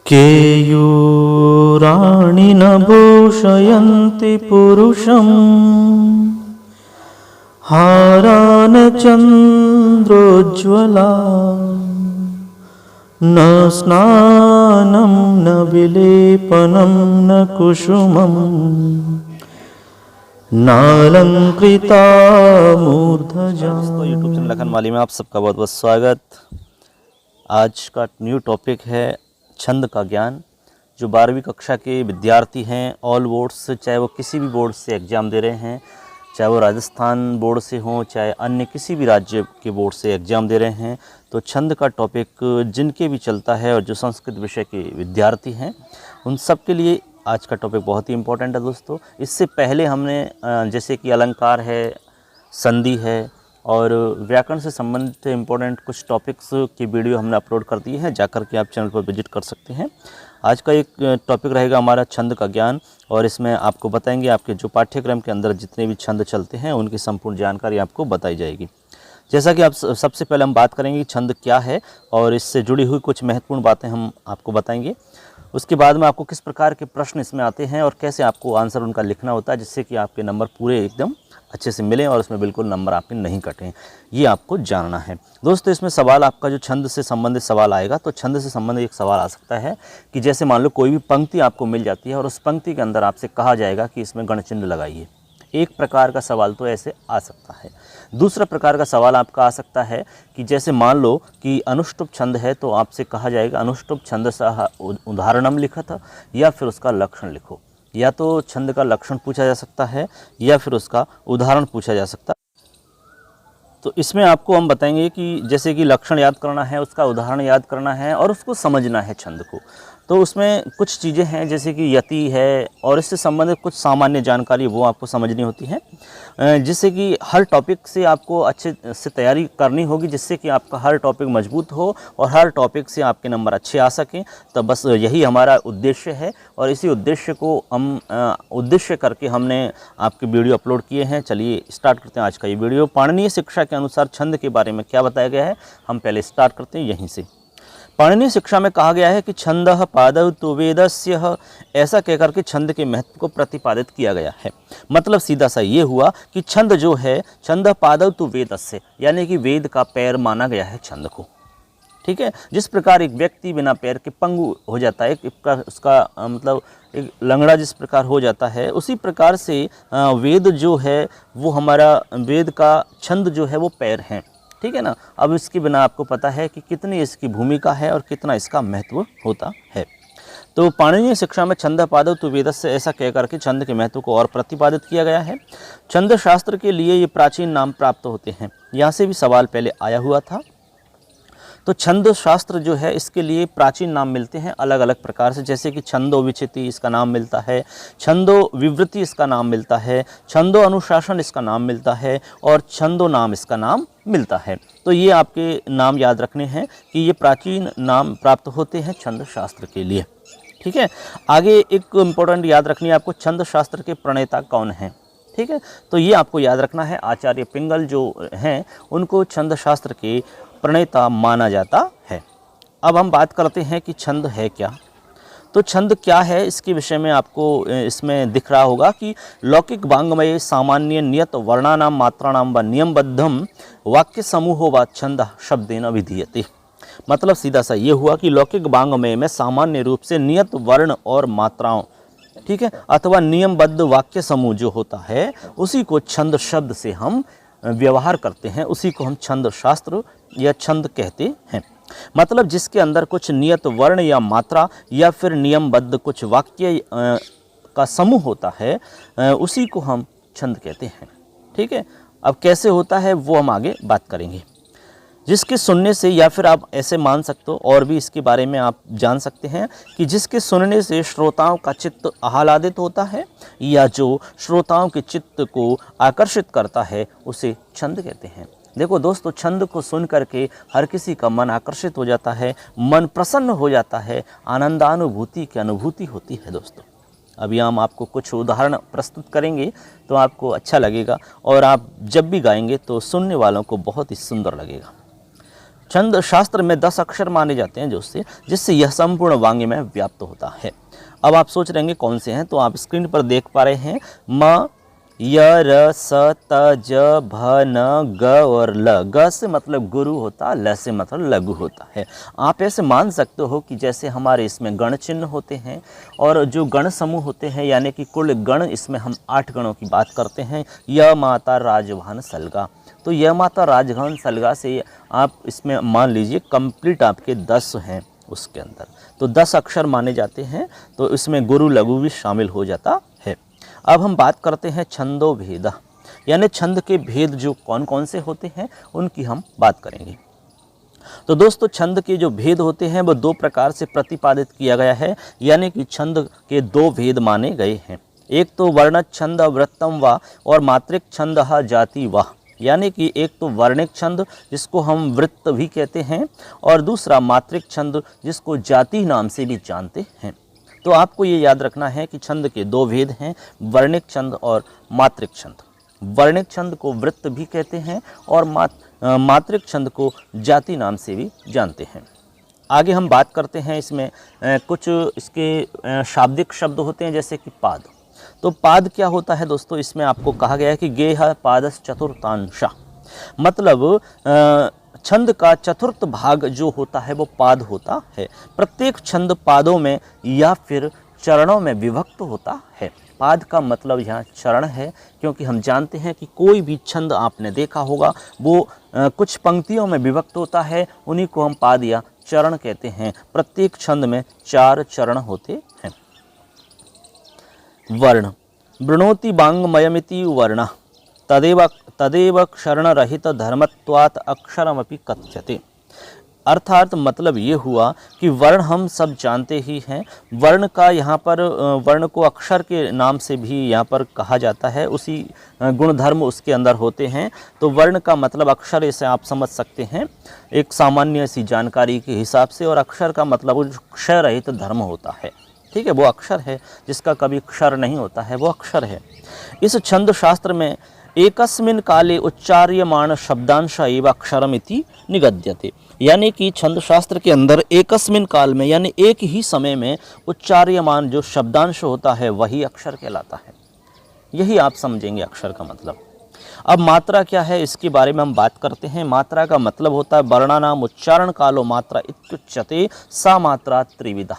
केयूराणि न भूषयन्ति पुरुषं हारान् चन्द्रोज्ज्वला न स्नानं न विलेपनं न कुसुमं नालंकृता मूर्धजा। दोस्तों यूट्यूब चैनल लखन वाली में आप सबका बहुत बहुत स्वागत। आज का न्यू टॉपिक है छंद का ज्ञान। जो 12वीं कक्षा के विद्यार्थी हैं ऑल बोर्ड्स, चाहे वो किसी भी बोर्ड से एग्ज़ाम दे रहे हैं, चाहे वो राजस्थान बोर्ड से हों चाहे अन्य किसी भी राज्य के बोर्ड से एग्ज़ाम दे रहे हैं, तो छंद का टॉपिक जिनके भी चलता है और जो संस्कृत विषय के विद्यार्थी हैं उन सब के लिए आज का टॉपिक बहुत ही इम्पोर्टेंट है दोस्तों। इससे पहले हमने जैसे कि अलंकार है, संधि है और व्याकरण से संबंधित इम्पोर्टेंट कुछ टॉपिक्स की वीडियो हमने अपलोड कर दी है, जाकर के आप चैनल पर विजिट कर सकते हैं। आज का एक टॉपिक रहेगा हमारा छंद का ज्ञान, और इसमें आपको बताएंगे आपके जो पाठ्यक्रम के अंदर जितने भी छंद चलते हैं उनकी संपूर्ण जानकारी आपको बताई जाएगी। जैसा कि आप सबसे पहले हम बात करेंगे छंद क्या है और इससे जुड़ी हुई कुछ महत्वपूर्ण बातें हम आपको बताएंगे। उसके बाद में आपको किस प्रकार के प्रश्न इसमें आते हैं और कैसे आपको आंसर उनका लिखना होता है, जिससे कि आपके नंबर पूरे एकदम अच्छे से मिलें और उसमें बिल्कुल नंबर आपके नहीं कटें, ये आपको जानना है दोस्तों। इसमें सवाल आपका जो छंद से संबंधित सवाल आएगा, तो छंद से संबंधित एक सवाल आ सकता है कि जैसे मान लो कोई भी पंक्ति आपको मिल जाती है और उस पंक्ति के अंदर आपसे कहा जाएगा कि इसमें गणचिन्ह लगाइए। एक प्रकार का सवाल तो ऐसे आ सकता है। दूसरा प्रकार का सवाल आपका आ सकता है कि जैसे मान लो कि अनुष्टुप छंद है, तो आपसे कहा जाएगा अनुष्टुप छंद सा उदाहरणम लिखत, या फिर उसका लक्षण लिखो। या तो छंद का लक्षण पूछा जा सकता है या फिर उसका उदाहरण पूछा जा सकता है। तो इसमें आपको हम बताएंगे कि जैसे कि लक्षण याद करना है, उसका उदाहरण याद करना है और उसको समझना है छंद को। तो उसमें कुछ चीज़ें हैं जैसे कि यति है और इससे संबंधित कुछ सामान्य जानकारी वो आपको समझनी होती है, जिससे कि हर टॉपिक से आपको अच्छे से तैयारी करनी होगी, जिससे कि आपका हर टॉपिक मजबूत हो और हर टॉपिक से आपके नंबर अच्छे आ सकें। तो बस यही हमारा उद्देश्य है और इसी उद्देश्य को हम उद्देश्य करके हमने आपके वीडियो अपलोड किए हैं। चलिए स्टार्ट करते हैं आज का ये वीडियो। पाणिनीय शिक्षा के अनुसार छंद के बारे में क्या बताया गया है, हम पहले स्टार्ट करते हैं यहीं से। पाणिनीय शिक्षा में कहा गया है कि छंदः पादौ तु वेदस्य, ऐसा कहकर के छंद के महत्व को प्रतिपादित किया गया है। मतलब सीधा सा ये हुआ कि छंद जो है, छंदः पादौ तु वेदस्य, यानी कि वेद का पैर माना गया है छंद को। ठीक है, जिस प्रकार एक व्यक्ति बिना पैर के पंगु हो जाता है, उसका मतलब एक लंगड़ा जिस प्रकार हो जाता है, उसी प्रकार से वेद जो है वो हमारा वेद का छंद जो है वो पैर हैं। ठीक है ना। अब इसके बिना आपको पता है कि कितनी इसकी भूमिका है और कितना इसका महत्व होता है। तो पाणिनीय शिक्षा में छंद पादौ तु वेदस्य, ऐसा कह करके छंद के महत्व को और प्रतिपादित किया गया है। छंद शास्त्र के लिए ये प्राचीन नाम प्राप्त होते हैं। यहाँ से भी सवाल पहले आया हुआ था। तो छंद शास्त्र जो है इसके लिए प्राचीन नाम मिलते हैं अलग अलग प्रकार से, जैसे कि छंदो विचिति इसका नाम मिलता है, छंदो विवृति इसका नाम मिलता है, छंदो अनुशासन इसका नाम मिलता है और छंदो नाम इसका नाम मिलता है। तो ये आपके नाम याद रखने हैं कि ये प्राचीन नाम प्राप्त होते हैं छंद शास्त्र के लिए। ठीक है, आगे एक इम्पोर्टेंट याद रखनी है आपको, छंद शास्त्र के प्रणेता कौन हैं। ठीक है, तो ये आपको याद रखना है। आचार्य पिंगल जो हैं उनको छंद शास्त्र के प्रणेता माना जाता है। अब हम बात करते हैं कि छंद है क्या। तो छंद क्या है, इसके विषय में आपको इसमें दिख रहा होगा कि लौकिक वाङ्मये सामान्य नियत वर्णानाम मात्राणाम व नियमबद्धम वाक्य समूहो व छंद शब्देन विधीयते। मतलब सीधा सा ये हुआ कि लौकिक वाङ्मय में सामान्य रूप से नियत वर्ण और मात्राओं, ठीक है, अथवा नियमबद्ध वाक्य समूह जो होता है उसी को छंद शब्द से हम व्यवहार करते हैं, उसी को हम छंद शास्त्र या छंद कहते हैं। मतलब जिसके अंदर कुछ नियत वर्ण या मात्रा या फिर नियमबद्ध कुछ वाक्य का समूह होता है, उसी को हम छंद कहते हैं। ठीक है, अब कैसे होता है वो हम आगे बात करेंगे। जिसके सुनने से, या फिर आप ऐसे मान सकते हो और भी इसके बारे में आप जान सकते हैं कि जिसके सुनने से श्रोताओं का चित्त आह्लादित होता है या जो श्रोताओं के चित्त को आकर्षित करता है उसे छंद कहते हैं। देखो दोस्तों, छंद को सुन करके हर किसी का मन आकर्षित हो जाता है, मन प्रसन्न हो जाता है, आनंदानुभूति की अनुभूति होती है दोस्तों। अभी हम आपको कुछ उदाहरण प्रस्तुत करेंगे तो आपको अच्छा लगेगा और आप जब भी गाएंगे तो सुनने वालों को बहुत ही सुंदर लगेगा। छंद शास्त्र में 10 अक्षर माने जाते हैं जिससे यह संपूर्ण वांग्य में व्याप्त होता है। अब आप सोच रहेंगे कौन से हैं, तो आप स्क्रीन पर देख पा रहे हैं म, य, र, स, त, ज, भ, न, ग और ल। ग से मतलब गुरु होता, ल से मतलब लघु होता है। आप ऐसे मान सकते हो कि जैसे हमारे इसमें गण चिन्ह होते हैं और जो गण समूह होते हैं, यानी कि कुल गण, इसमें हम 8 गणों की बात करते हैं। य माता राजवाहन सलगा, तो यह माता राजवाहन सलगा से आप इसमें मान लीजिए कंप्लीट आपके 10 हैं उसके अंदर, तो 10 अक्षर माने जाते हैं, तो इसमें गुरु लघु भी शामिल हो जाता है। अब हम बात करते हैं छंदो भेद, यानी छंद के भेद जो कौन कौन से होते हैं उनकी हम बात करेंगे। तो दोस्तों छंद के जो भेद होते हैं वो 2 प्रकार से प्रतिपादित किया गया है, यानी कि छंद के 2 भेद माने गए हैं। एक तो वर्ण छंद वृत्तम वा और मात्रिक छंद जाति वाह, यानी कि एक तो वर्णिक छंद जिसको हम वृत्त भी कहते हैं और दूसरा मात्रिक छंद जिसको जाति नाम से भी जानते हैं। तो आपको ये याद रखना है कि छंद के 2 भेद हैं, वर्णिक छंद और मात्रिक छंद। वर्णिक छंद को वृत्त भी कहते हैं और मात्रिक छंद को जाति नाम से भी जानते हैं। आगे हम बात करते हैं इसमें कुछ इसके शाब्दिक शब्द होते हैं, जैसे कि पाद। तो पाद क्या होता है दोस्तों, इसमें आपको कहा गया है कि गेह पादस चतुर्थांशा, मतलब छंद का चतुर्थ भाग जो होता है वो पाद होता है। प्रत्येक छंद पादों में या फिर चरणों में विभक्त होता है। पाद का मतलब यहाँ चरण है, क्योंकि हम जानते हैं कि कोई भी छंद आपने देखा होगा वो कुछ पंक्तियों में विभक्त होता है, उन्हीं को हम पाद या चरण कहते हैं। प्रत्येक छंद में 4 चरण होते हैं। वर्ण वृणोति वाङ्मयमिति वर्ण तदेव क्षरणरहित धर्मत्वात् अक्षरमपि कथ्यते। अर्थात मतलब ये हुआ कि वर्ण हम सब जानते ही हैं। वर्ण का यहाँ पर वर्ण को अक्षर के नाम से भी यहाँ पर कहा जाता है, उसी गुणधर्म उसके अंदर होते हैं। तो वर्ण का मतलब अक्षर, इसे आप समझ सकते हैं एक सामान्य सी जानकारी के हिसाब से, और अक्षर का मतलब क्षय रहित धर्म होता है। ठीक है, वो अक्षर है, जिसका कभी क्षर नहीं होता है वो अक्षर है। इस छंद शास्त्र में एकस्मिन् काले उच्चार्यमाण शब्दांश एवं अक्षरमिति निगद्यते, यानी कि छंद शास्त्र के अंदर एकस्मिन् काल में यानी एक ही समय में उच्चार्यमान जो शब्दांश होता है वही अक्षर कहलाता है। यही आप समझेंगे अक्षर का मतलब। अब मात्रा क्या है इसके बारे में हम बात करते हैं। मात्रा का मतलब होता है वर्णानाम उच्चारण कालो मात्रा इत्युच्यते सा मात्रा त्रिविधा,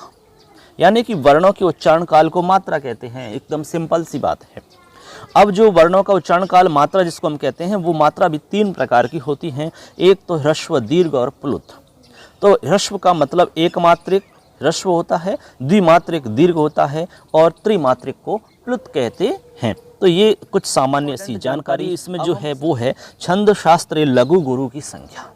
यानी कि वर्णों के उच्चारण काल को मात्रा कहते हैं। एकदम सिंपल सी बात है। अब जो वर्णों का उच्चारण काल मात्रा जिसको हम कहते हैं वो मात्रा भी 3 प्रकार की होती हैं। एक तो ह्रस्व, दीर्घ और प्लुत। तो ह्रस्व का मतलब एक मात्रिक ह्रस्व होता है, द्विमात्रिक दीर्घ होता है और त्रिमात्रिक को प्लुत कहते हैं। तो ये कुछ सामान्य सी जानकारी इसमें जो है वो है छंद शास्त्र लघु गुरु की संख्या।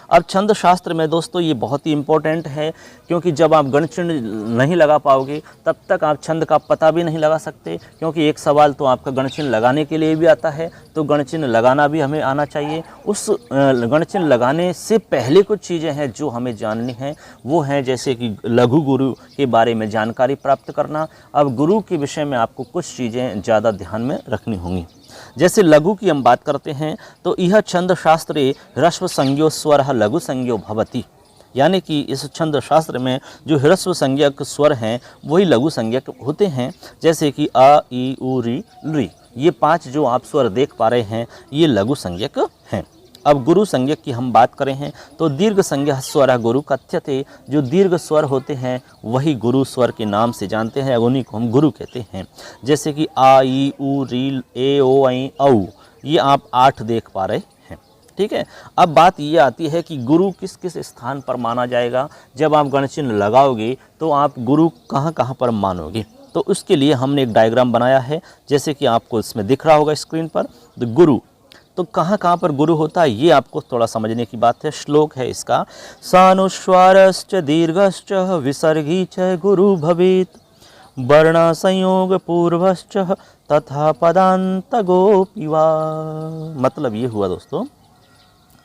अब छंद शास्त्र में दोस्तों ये बहुत ही इम्पोर्टेंट है, क्योंकि जब आप गणचिन्ह नहीं लगा पाओगे तब तक आप छंद का पता भी नहीं लगा सकते। क्योंकि एक सवाल तो आपका गणचिन्ह लगाने के लिए भी आता है, तो गणचिन्ह लगाना भी हमें आना चाहिए। उस गणचिन्ह लगाने से पहले कुछ चीज़ें हैं जो हमें जाननी हैं, वो हैं जैसे कि लघु गुरु के बारे में जानकारी प्राप्त करना। अब गुरु के विषय में आपको कुछ चीज़ें ज़्यादा ध्यान में रखनी होंगी। जैसे लघु की हम बात करते हैं तो यह छंद शास्त्रे ह्रस्व संज्ञो स्वर लघु संज्ञो भवति, यानी कि इस छंद शास्त्र में जो ह्रस्व संज्ञक स्वर हैं वही लघु संज्ञक होते हैं। जैसे कि अ, ई, उ, री, लृ, ये 5 जो आप स्वर देख पा रहे हैं ये लघु संज्ञक हैं। अब गुरु संज्ञक की हम बात करें हैं तो दीर्घ संज्ञा स्वर गुरु कथ्यते, जो दीर्घ स्वर होते हैं वही गुरु स्वर के नाम से जानते हैं, उन्हीं को हम गुरु कहते हैं। जैसे कि आ, ई, उ, री, ए, ओ, ऐ, औ, ये आप 8 देख पा रहे हैं। ठीक है, अब बात ये आती है कि गुरु किस किस स्थान पर माना जाएगा। जब आप गणचिन्ह लगाओगे तो आप गुरु कहाँ कहाँ पर मानोगे, तो उसके लिए हमने एक डायग्राम बनाया है, जैसे कि आपको इसमें दिख रहा होगा स्क्रीन पर। तो गुरु तो कहाँ कहाँ पर गुरु होता है ये आपको थोड़ा समझने की बात है। श्लोक है इसका, सानुस्वारश्च दीर्घश्च विसर्गी च गुरु भवेत्, वर्ण संयोग पूर्वश्च तथा पदांत गोपिवा। मतलब ये हुआ दोस्तों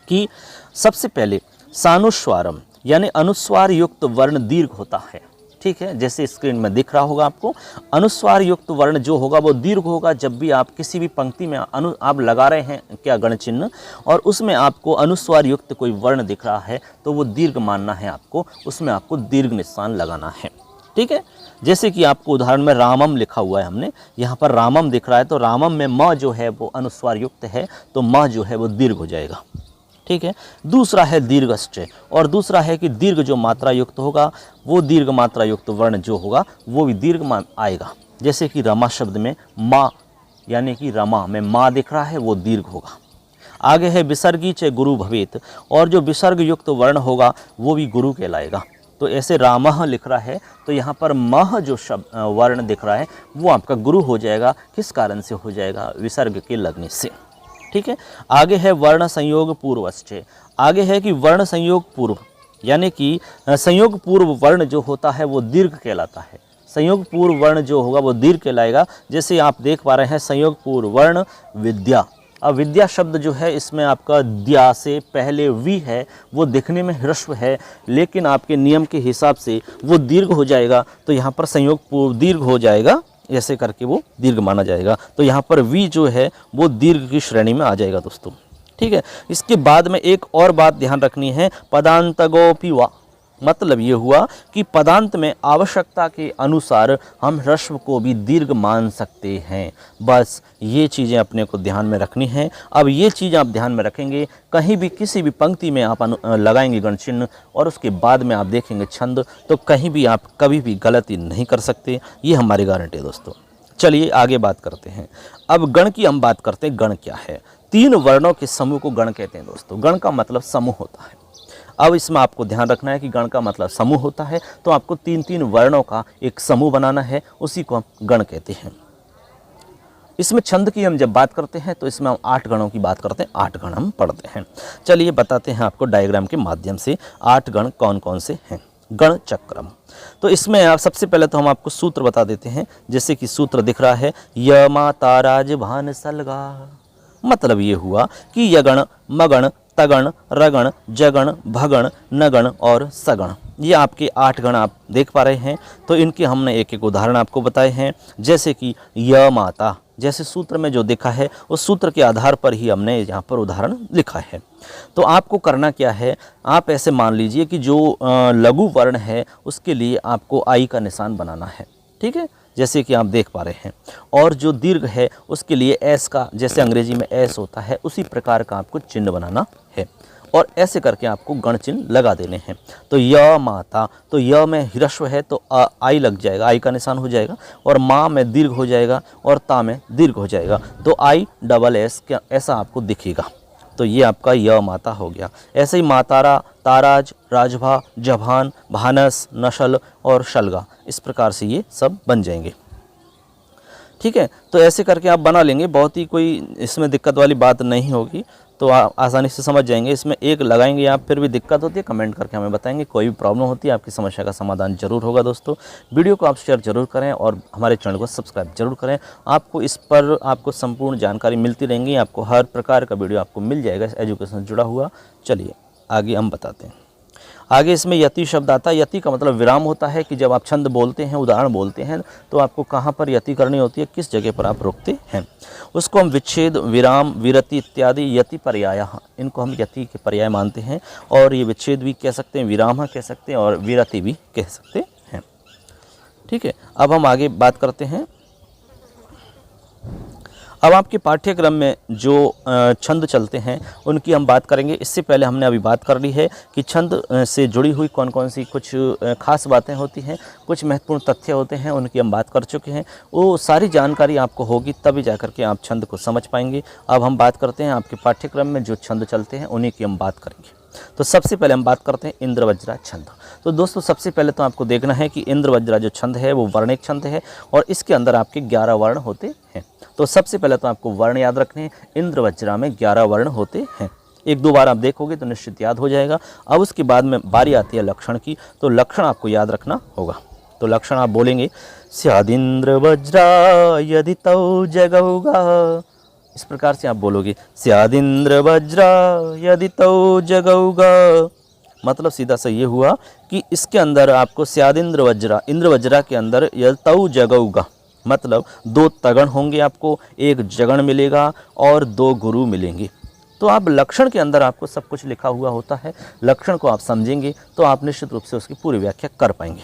कि सबसे पहले सानुस्वारम यानी अनुस्वार युक्त वर्ण दीर्घ होता है। ठीक है, जैसे स्क्रीन में दिख रहा होगा आपको। अनुस्वार युक्त वर्ण जो होगा वो दीर्घ होगा। जब भी आप किसी भी पंक्ति में आप लगा रहे हैं क्या गण चिन्ह, और उसमें आपको अनुस्वार युक्त कोई वर्ण दिख रहा है तो वो दीर्घ मानना है आपको, उसमें आपको दीर्घ निशान लगाना है। ठीक है, जैसे कि आपको उदाहरण में रामम लिखा हुआ है हमने, यहाँ पर रामम दिख रहा है तो रामम में म जो है वो अनुस्वार युक्त है तो म जो है वो दीर्घ हो जाएगा। ठीक है, दूसरा है दीर्घश्च, और दूसरा है कि दीर्घ जो मात्रा युक्त होगा वो दीर्घ मात्रा युक्त वर्ण जो होगा वो भी दीर्घ आएगा। जैसे कि रमा शब्द में माँ, यानी कि रमा में माँ दिख रहा है वो दीर्घ होगा। आगे है विसर्गी च गुरु भवेत, और जो विसर्ग युक्त वर्ण होगा वो भी गुरु कहलाएगा। तो ऐसे रामः लिख रहा है तो यहाँ पर मह जो शब्द वर्ण दिख रहा है वो आपका गुरु हो जाएगा। किस कारण से हो जाएगा? विसर्ग के लगने से। ठीक है, आगे है वर्ण संयोग पूर्वश्च। आगे है कि वर्ण संयोग पूर्व, यानी कि संयोग पूर्व वर्ण जो होता है वो दीर्घ कहलाता है। संयोग पूर्व वर्ण जो होगा वो दीर्घ कहलाएगा। जैसे आप देख पा रहे हैं संयोग पूर्व वर्ण विद्या। अब विद्या शब्द जो है इसमें आपका द्या से पहले वी है, वो दिखने में ह्रस्व है लेकिन आपके नियम के हिसाब से वो दीर्घ हो जाएगा। तो यहाँ पर संयोग पूर्व दीर्घ हो जाएगा, ऐसे करके वो दीर्घ माना जाएगा। तो यहाँ पर वी जो है वो दीर्घ की श्रेणी में आ जाएगा दोस्तों। ठीक है, इसके बाद में एक और बात ध्यान रखनी है, पदांतगोपि वा, मतलब ये हुआ कि पदांत में आवश्यकता के अनुसार हम ह्रस्व को भी दीर्घ मान सकते हैं। बस ये चीज़ें अपने को ध्यान में रखनी है। अब ये चीज़ आप ध्यान में रखेंगे, कहीं भी किसी भी पंक्ति में आप लगाएंगे गण चिन्ह और उसके बाद में आप देखेंगे छंद, तो कहीं भी आप कभी भी गलती नहीं कर सकते, ये हमारी गारंटी है दोस्तों। चलिए आगे बात करते हैं। अब गण की हम बात करते हैं, गण क्या है? 3 वर्णों के समूह को गण कहते हैं दोस्तों। गण का मतलब समूह होता है। अब इसमें आपको ध्यान रखना है कि गण का मतलब समूह होता है, तो आपको 3-3 वर्णों का एक समूह बनाना है, उसी को हम गण कहते हैं। इसमें छंद की हम जब बात करते हैं तो इसमें हम 8 गणों की बात करते हैं, 8 गण हम पढ़ते हैं। चलिए बताते हैं आपको डायग्राम के माध्यम से 8 गण कौन कौन से हैं। गण चक्रम, तो इसमें आप सबसे पहले तो हम आपको सूत्र बता देते हैं। जैसे कि सूत्र दिख रहा है, य मा ताराज भान सलगा, मतलब ये हुआ कि यगण मगण तगण रगण जगण भगण नगण और सगण, ये आपके 8 गण आप देख पा रहे हैं। तो इनके हमने एक एक उदाहरण आपको बताए हैं। जैसे कि य माता, जैसे सूत्र में जो देखा है उस सूत्र के आधार पर ही हमने यहाँ पर उदाहरण लिखा है। तो आपको करना क्या है, आप ऐसे मान लीजिए कि जो लघु वर्ण है उसके लिए आपको आई का निशान बनाना है। ठीक है, जैसे कि आप देख पा रहे हैं, और जो दीर्घ है उसके लिए एस का, जैसे अंग्रेजी में एस होता है उसी प्रकार का आपको चिन्ह बनाना है, और ऐसे करके आपको गण चिन्ह लगा देने हैं। तो य माता, तो य में ह्रस्व है तो आई लग जाएगा, आई का निशान हो जाएगा, और माँ में दीर्घ हो जाएगा और ता में दीर्घ हो जाएगा, तो आई डबल एस क्या ऐसा आपको दिखेगा। तो ये आपका य माता हो गया। ऐसे ही मातारा, ताराज, राजभा, जभान, भानस, नशल और शलगा, इस प्रकार से ये सब बन जाएंगे। ठीक है, तो ऐसे करके आप बना लेंगे, बहुत ही कोई इसमें दिक्कत वाली बात नहीं होगी, तो आप आसानी से समझ जाएंगे। इसमें एक लगाएंगे आप, फिर भी दिक्कत होती है कमेंट करके हमें बताएंगे, कोई भी प्रॉब्लम होती है आपकी समस्या का समाधान जरूर होगा दोस्तों। वीडियो को आप शेयर जरूर करें और हमारे चैनल को सब्सक्राइब जरूर करें। आपको इस पर आपको संपूर्ण जानकारी मिलती रहेंगी, आपको हर प्रकार का वीडियो आपको मिल जाएगा एजुकेशन से जुड़ा हुआ। चलिए आगे हम बताते हैं। आगे इसमें यति शब्द आता है। यति का मतलब विराम होता है, कि जब आप छंद बोलते हैं, उदाहरण बोलते हैं, तो आपको कहाँ पर यति करनी होती है, किस जगह पर आप रोकते हैं, उसको हम विच्छेद, विराम, विरति इत्यादि यति पर्याय, इनको हम यति के पर्याय मानते हैं। और ये विच्छेद भी कह सकते हैं, विराम कह सकते हैं और विरति भी कह सकते हैं। ठीक है, अब हम आगे बात करते हैं। अब आपके पाठ्यक्रम में जो छंद चलते हैं उनकी हम बात करेंगे। इससे पहले हमने अभी बात कर ली है कि छंद से जुड़ी हुई कौन कौन सी कुछ खास बातें होती हैं, कुछ महत्वपूर्ण तथ्य होते हैं, उनकी हम बात कर चुके हैं। वो सारी जानकारी आपको होगी तभी जाकर के आप छंद को समझ पाएंगे। अब हम बात करते हैं आपके पाठ्यक्रम में जो छंद चलते हैं उन्हीं की हम बात करेंगे। तो सबसे पहले हम बात करते हैं इंद्र वज्रा छंद। तो दोस्तों सबसे पहले तो आपको देखना है कि इंद्र वज्रा जो छंद है वो वर्णिक छंद है और इसके अंदर आपके 11 वर्ण होते हैं। तो सबसे पहले तो आपको वर्ण याद रखने हैं। इंद्र वज्रा में 11 वर्ण होते हैं। 1-2 बार आप देखोगे तो निश्चित याद हो जाएगा। अब उसके बाद में बारी आती है लक्षण की, तो लक्षण आपको याद रखना होगा। तो लक्षण आप बोलेंगे, स्यादिंद्र वज्रा यदि तौ जगौगा, इस प्रकार से आप बोलोगे, स्यादिंद्र वज्रा यदि तौ जगौगा, मतलब सीधा सा ये हुआ कि इसके अंदर आपको स्याद इंद्र वज्रा के अंदर यह तऊ जगऊगा, मतलब 2 तगण होंगे, आपको 1 जगण मिलेगा और 2 गुरु मिलेंगे। तो आप लक्षण के अंदर आपको सब कुछ लिखा हुआ होता है, लक्षण को आप समझेंगे तो आप निश्चित रूप से उसकी पूरी व्याख्या कर पाएंगे।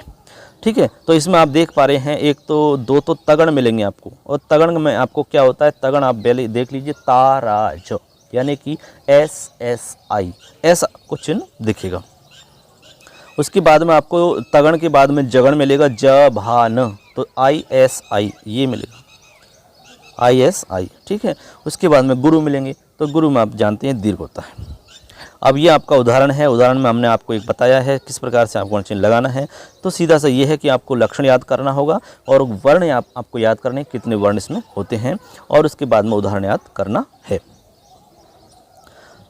ठीक है, तो इसमें आप देख पा रहे हैं 2 तो तगण मिलेंगे आपको, और तगण में आपको क्या होता है, तगण आप पहले देख लीजिए ताराज, यानी कि SSI ऐसा कुछ चिन्ह दिखेगा। उसके बाद में आपको तगण के बाद में जगण मिलेगा जभान, तो ISI ये मिलेगा, ISI। ठीक है, उसके बाद में गुरु मिलेंगे, तो गुरु में आप जानते हैं दीर्घ होता है। अब ये आपका उदाहरण है, उदाहरण में हमने आपको एक बताया है किस प्रकार से आपको चिन्ह लगाना है। तो सीधा सा ये है कि आपको लक्षण याद करना होगा और वर्ण आपको याद करने कितने वर्ण इसमें होते हैं, और उसके बाद में उदाहरण याद करना है।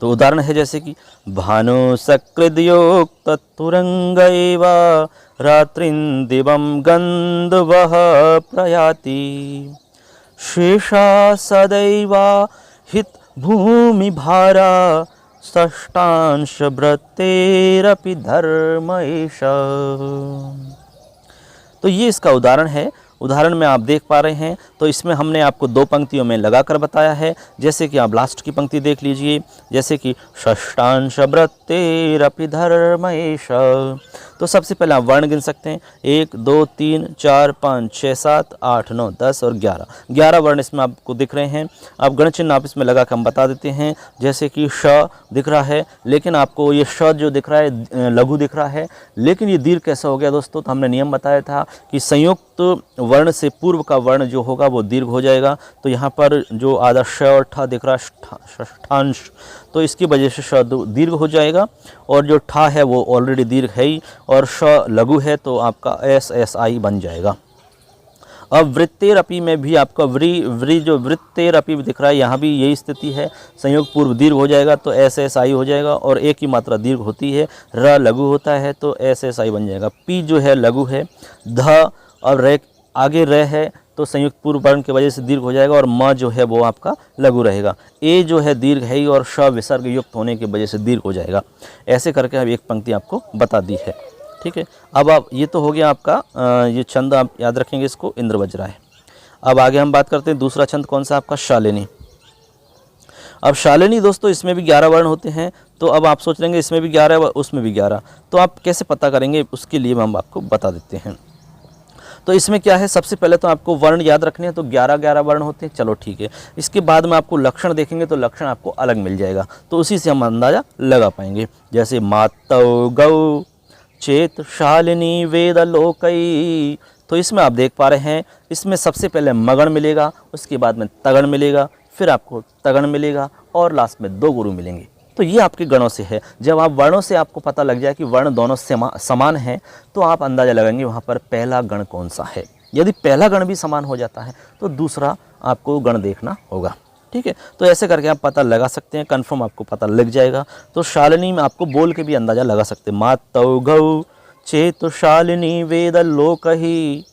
तो उदाहरण है जैसे कि भानु सकृद्योक्त तुरंगैव रात्रिं दिवं गंधवः प्रयाति शेषा सदैव हित भूमि भारा षष्ठांश वृत्तेरपि धर्म एष। तो ये इसका उदाहरण है। उदाहरण में आप देख पा रहे हैं, तो इसमें हमने आपको 2 पंक्तियों में लगाकर बताया है। जैसे कि आप लास्ट की पंक्ति देख लीजिए, जैसे कि षष्ठांश वृत्तेरपि धर्म एष। तो सबसे पहले आप वर्ण गिन सकते हैं, 1 2 3 4 5 6 7 8 9 10 और 11 वर्ण इसमें आपको दिख रहे हैं। आप गण चिन्ह आप इसमें लगा कर हम बता देते हैं। जैसे कि श दिख रहा है, लेकिन आपको ये श जो दिख रहा है लघु दिख रहा है, लेकिन ये दीर्घ कैसा हो गया दोस्तों, तो हमने नियम बताया था कि संयुक्त वर्ण से पूर्व का वर्ण जो होगा वो दीर्घ हो जाएगा। तो यहाँ पर जो आधा श और ठ दिख रहा है षष्ठांश, तो इसकी वजह से श दीर्घ हो जाएगा, और जो ठ है वो ऑलरेडी दीर्घ है ही, और श लघु है तो आपका SSI बन जाएगा। अब वृत्तेरपि में भी आपका व्री जो वृत्तेरपि दिख रहा है, यहाँ भी यही स्थिति है, संयोग पूर्व दीर्घ हो जाएगा तो SSI हो जाएगा, और एक ही मात्रा दीर्घ होती है, र लघु होता है तो SSI बन जाएगा। पी जो है लघु है, ध और रे आगे र है तो संयुक्त पूर्व वर्ण की वजह से दीर्घ हो जाएगा, और म जो है वो आपका लघु रहेगा। ए जो है दीर्घ है ही, और श विसर्ग युक्त होने की वजह से दीर्घ हो जाएगा। ऐसे करके अब एक पंक्ति आपको बता दी है। ठीक है, अब आप ये तो हो गया आपका ये छंद, आप याद रखेंगे इसको, इंद्र वज्रा है। अब आगे हम बात करते हैं दूसरा छंद कौन सा, आपका शालिनी। अब शालिनी दोस्तों इसमें भी 11 वर्ण होते हैं। तो अब आप सोच लेंगे इसमें भी 11 उसमें भी 11, तो आप कैसे पता करेंगे, उसके लिए हम आपको बता देते हैं। तो इसमें क्या है, सबसे पहले तो आपको वर्ण याद रखने हैं, तो 11 वर्ण होते हैं, चलो ठीक है। इसके बाद में आपको लक्षण देखेंगे तो लक्षण आपको अलग मिल जाएगा, तो उसी से हम अंदाज़ा लगा पाएंगे। जैसे मातौ गौ चेत शालिनी वेद लोकई, तो इसमें आप देख पा रहे हैं, इसमें सबसे पहले मगण मिलेगा, उसके बाद में तगण मिलेगा, फिर आपको तगण मिलेगा, और लास्ट में 2 गुरु मिलेंगे। तो ये आपके गणों से है। जब आप वर्णों से आपको पता लग जाए कि वर्ण दोनों समान हैं, तो आप अंदाज़ा लगाएंगे वहाँ पर पहला गण कौन सा है। यदि पहला गण भी समान हो जाता है तो दूसरा आपको गण देखना होगा। ठीक है, तो ऐसे करके आप पता लगा सकते हैं, कन्फर्म आपको पता लग जाएगा। तो शालिनी में आपको बोल के भी अंदाज़ा लगा सकते हैं, मातौ गौ चेत शालिनी वेद लोकहि।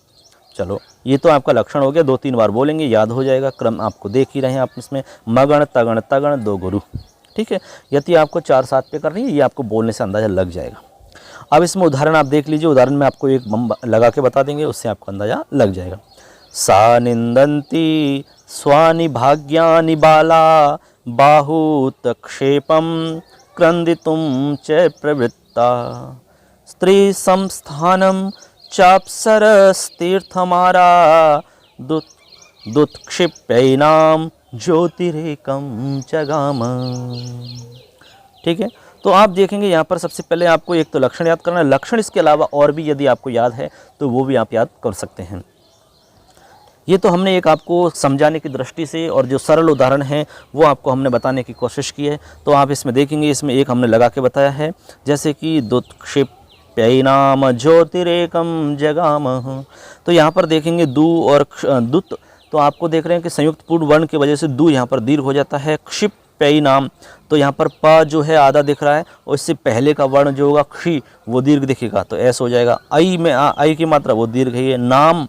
चलो ये तो आपका लक्षण हो गया, 2-3 बार बोलेंगे, याद हो जाएगा। क्रम आपको देख ही रहे हैं आप, इसमें मगण तगण तगण 2 गुरु। ठीक है, यदि आपको 4-7 पे करनी है, ये आपको बोलने से अंदाज़ा लग जाएगा। अब इसमें उदाहरण आप देख लीजिए, उदाहरण में आपको एक बम लगा के बता देंगे, उससे आपको अंदाज़ा लग जाएगा। सा निंदन्ति स्वानि भाग्यानि बाला बाहूत क्षेपम क्रंदितुम च प्रवृत्ता स्त्री संस्थानम चाप्सरस्तीर्थमारा दुत्क्षिप्यैनाम ज्योतिरेकम जगाम। ठीक है, तो आप देखेंगे यहाँ पर सबसे पहले आपको एक तो लक्षण याद करना है। लक्षण इसके अलावा और भी यदि आपको याद है तो वो भी आप याद कर सकते हैं। ये तो हमने एक आपको समझाने की दृष्टि से, और जो सरल उदाहरण है वो आपको हमने बताने की कोशिश की है। तो आप इसमें देखेंगे, इसमें एक हमने लगा के बताया है, जैसे कि दुत्क्षिप्यैनाम ज्योतिरेकम जगाम। तो यहाँ पर देखेंगे दू और दुत, तो आपको देख रहे हैं कि संयुक्त पूर्ण वर्ण की वजह से दू यहाँ पर दीर्घ हो जाता है। क्षिप्यैनाम, तो यहाँ पर प जो है आधा दिख रहा है, और इससे पहले का वर्ण जो होगा क्षि वो दीर्घ दिखेगा, तो ऐसा हो जाएगा। आई में आई की मात्रा वो दीर्घ ही है। नाम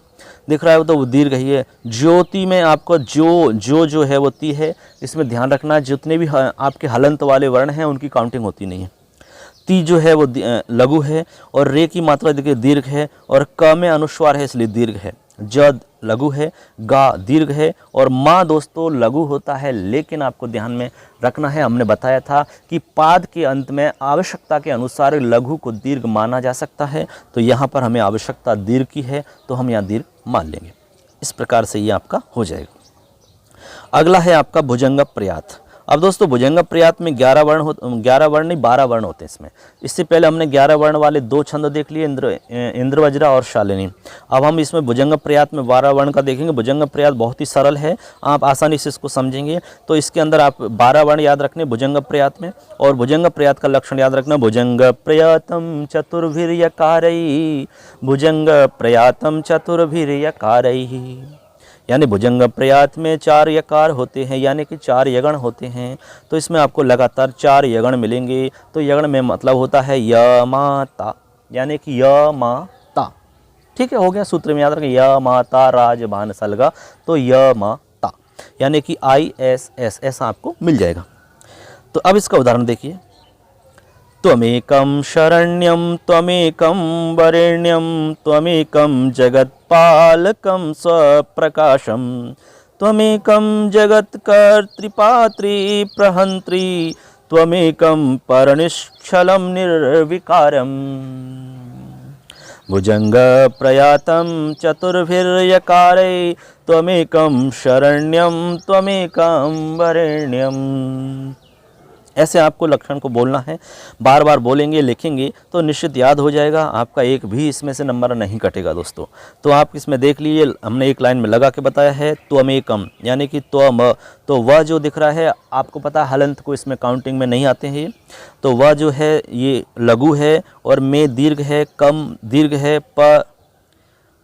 दिख रहा है तो वो दीर्घ ही है। ज्योति में आपको जो है वो ती है। इसमें ध्यान रखना, जितने भी आपके हलंत वाले वर्ण हैं उनकी काउंटिंग होती नहीं है। ती जो है वो लघु है, और रे की मात्रा देखिए दीर्घ है, और क में अनुस्वार है इसलिए दीर्घ है। ज लघु है, गा दीर्घ है, और माँ दोस्तों लघु होता है। लेकिन आपको ध्यान में रखना है, हमने बताया था कि पाद के अंत में आवश्यकता के अनुसार लघु को दीर्घ माना जा सकता है। तो यहाँ पर हमें आवश्यकता दीर्घ की है, तो हम यहाँ दीर्घ मान लेंगे। इस प्रकार से ये आपका हो जाएगा। अगला है आपका भुजंग प्रयात। अब दोस्तों भुजंग प्रयात में 11 वर्ण नहीं 12 वर्ण होते हैं इसमें। इससे पहले हमने 11 वर्ण वाले 2 छंद देख लिए, इंद्रवज्रा और शालिनी। अब हम इसमें भुजंग प्रयात में 12 वर्ण का देखेंगे। भुजंग प्रयात बहुत ही सरल है, आप आसानी से इसको समझेंगे। तो इसके अंदर आप 12 वर्ण याद रखने भुजंग प्रयात में, और भुजंग प्रयात का लक्षण याद रखना, भुजंग प्रयातम चतुर्भिर्यकारैः, भुजंग प्रयातम चतुर्भिर्यकारैः। यानी भुजंग प्रयात में 4 यकार होते हैं, यानी कि 4 यगण होते हैं। तो इसमें आपको लगातार 4 यगण मिलेंगे। तो यगण में मतलब होता है य मा ता, यानी कि य मा ता। ठीक है, हो गया, सूत्र में याद रखें, य मा ता राज भान सलगा, तो य मा ता, यानी कि ISS ऐसा आपको मिल जाएगा। तो अब इसका उदाहरण देखिए, त्वमेकं शरण्यं त्वमेकं वरेण्यं त्वमेकं जगत्पालकं स्वप्रकाशं त्वमेकं जगत्कर्तृपात्री प्रहन्त्री त्वमेकं परनिष्ठलं निर्विकारम्। भुजंग प्रयातं चतुर्भिर्यकारै त्वमेकं शरण्यं त्वमेकं वरेण्यं। ऐसे आपको लक्षण को बोलना है, बार बार बोलेंगे, लिखेंगे तो निश्चित याद हो जाएगा। आपका एक भी इसमें से नंबर नहीं कटेगा दोस्तों। तो आप इसमें देख लीजिए, हमने एक लाइन में लगा के बताया है त्वमेकम, यानी कि त्वम, तो वह जो दिख रहा है आपको पता है हलंत को इसमें काउंटिंग में नहीं आते हैं ये। तो वह जो है ये लघु है, और में दीर्घ है, कम दीर्घ है, प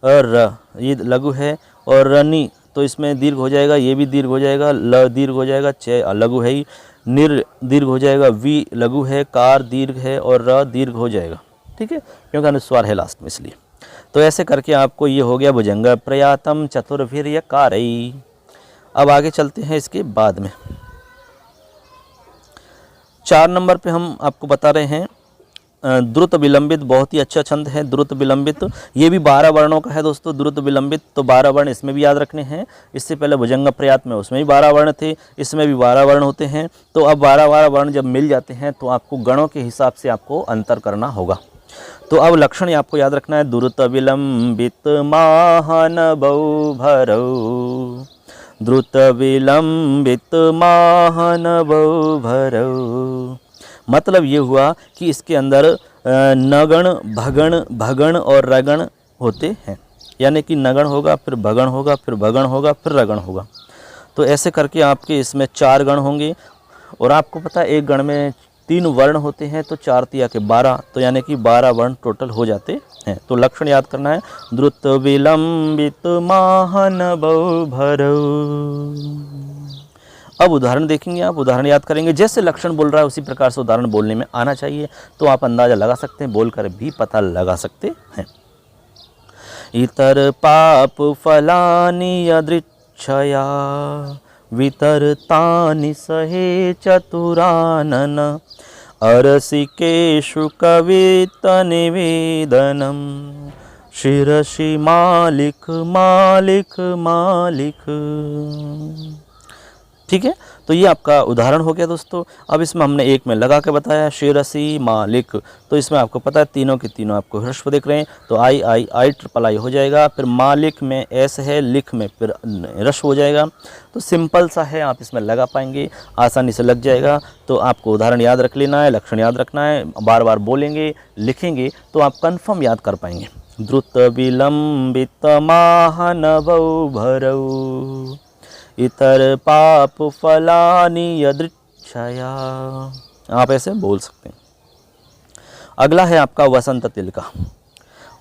र ये लघु है, और रनी तो इसमें दीर्घ हो जाएगा, ये भी दीर्घ हो जाएगा, ल दीर्घ हो जाएगा, च लघु है ही, निर दीर्घ हो जाएगा, वी लघु है, कार दीर्घ है, और र दीर्घ हो जाएगा। ठीक है, क्योंकि अनुस्वार है लास्ट में इसलिए। तो ऐसे करके आपको ये हो गया भुजंग प्रयातम चतुर्भिर्यकारैः। अब आगे चलते हैं इसके बाद में। 4 नंबर पे हम आपको बता रहे हैं द्रुत विलंबित, बहुत ही अच्छा छंद है द्रुत विलंबित। ये भी 12 वर्णों का है दोस्तों, द्रुत विलंबित। तो 12 वर्ण इसमें भी याद रखने हैं। इससे पहले भुजंग प्रयात में उसमें भी 12 वर्ण थे, इसमें भी 12 वर्ण होते हैं। तो अब 12 वर्ण जब मिल जाते हैं तो आपको गणों के हिसाब से आपको अंतर करना होगा। तो अब लक्षण आपको याद रखना है, द्रुत विलंबित महानभौ भरौ, द्रुत विलंबित महानभौ भरौ। मतलब ये हुआ कि इसके अंदर नगण, भगण, भगण और रगण होते हैं। यानी कि नगण होगा, फिर भगण होगा, फिर भगण होगा, फिर रगण होगा। तो ऐसे करके आपके इसमें 4 गण होंगे। और आपको पता है एक गण में 3 वर्ण होते हैं, तो 4 तिया के 12, तो यानी कि 12 वर्ण टोटल हो जाते हैं। तो लक्षण याद करना है, द्रुत विलंबित महानभौ भरौ। अब उदाहरण देखेंगे, आप उदाहरण याद करेंगे, जैसे लक्षण बोल रहा है उसी प्रकार से उदाहरण बोलने में आना चाहिए। तो आप अंदाजा लगा सकते हैं, बोलकर भी पता लगा सकते हैं। इतर पाप फलानि यदृच्छया वितरतानि सहे चतुरानन अरसिकेषु कवित्त निवेदनम शिरसि मालिक मालिक मालिक। ठीक है, तो ये आपका उदाहरण हो गया दोस्तों। अब इसमें हमने एक में लगा के बताया शिरसी मालिक, तो इसमें आपको पता है तीनों के तीनों आपको ह्रस्व दिख रहे हैं, तो आई आई आई ट्रिपल आई हो जाएगा। फिर मालिक में एस है, लिख में फिर ह्रस्व हो जाएगा। तो सिंपल सा है, आप इसमें लगा पाएंगे, आसानी से लग जाएगा। तो आपको उदाहरण याद रख लेना है, लक्षण याद रखना है, बार बार बोलेंगे, लिखेंगे तो आप कन्फर्म याद कर पाएंगे। द्रुत विलंबित महानभौ भरौ, इतर पाप फलानि यदृच्छया। आप ऐसे बोल सकते हैं। अगला है आपका वसंत तिलका।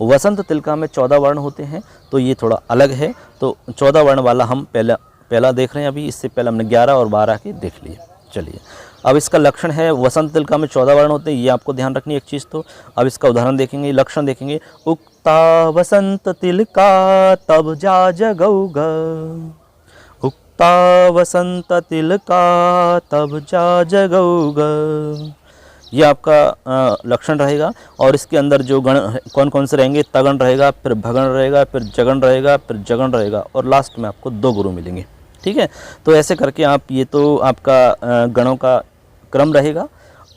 वसंत तिलका में 14 वर्ण होते हैं, तो ये थोड़ा अलग है। तो 14 वर्ण वाला हम पहला देख रहे हैं अभी। इससे पहले हमने 11 और 12 के देख लिए। चलिए, अब इसका लक्षण है, वसंत तिलका में 14 वर्ण होते हैं, ये आपको ध्यान रखनी है एक चीज़। तो अब इसका उदाहरण देखेंगे, लक्षण देखेंगे। उक्ता वसंत तिलका तब जा जगौग, उक्ता वसंत तिलका तब जा जगौग, ये आपका लक्षण रहेगा। और इसके अंदर जो गण कौन कौन से रहेंगे, तगण रहेगा, फिर भगण रहेगा, फिर जगण रहेगा, फिर जगण रहेगा, और लास्ट में आपको 2 गुरु मिलेंगे। ठीक है, तो ऐसे करके आप, ये तो आपका गणों का क्रम रहेगा।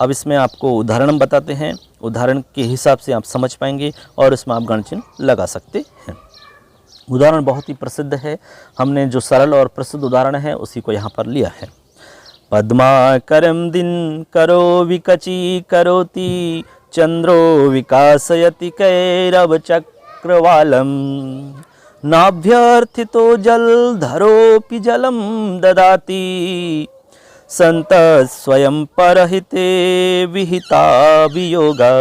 अब इसमें आपको उदाहरण हम बताते हैं, उदाहरण के हिसाब से आप समझ पाएंगे और इसमें आप गण चिन्ह लगा सकते हैं। उदाहरण बहुत ही प्रसिद्ध है, हमने जो सरल और प्रसिद्ध उदाहरण है उसी को यहाँ पर लिया है। पद्माकरं दिन करो विकची करोति चंद्रो विकासयति कैरव चक्रवालम नाभ्यर्थितो जलधरोऽपि जलं ददाति संत स्वयं परहिते विहिता वियोगा।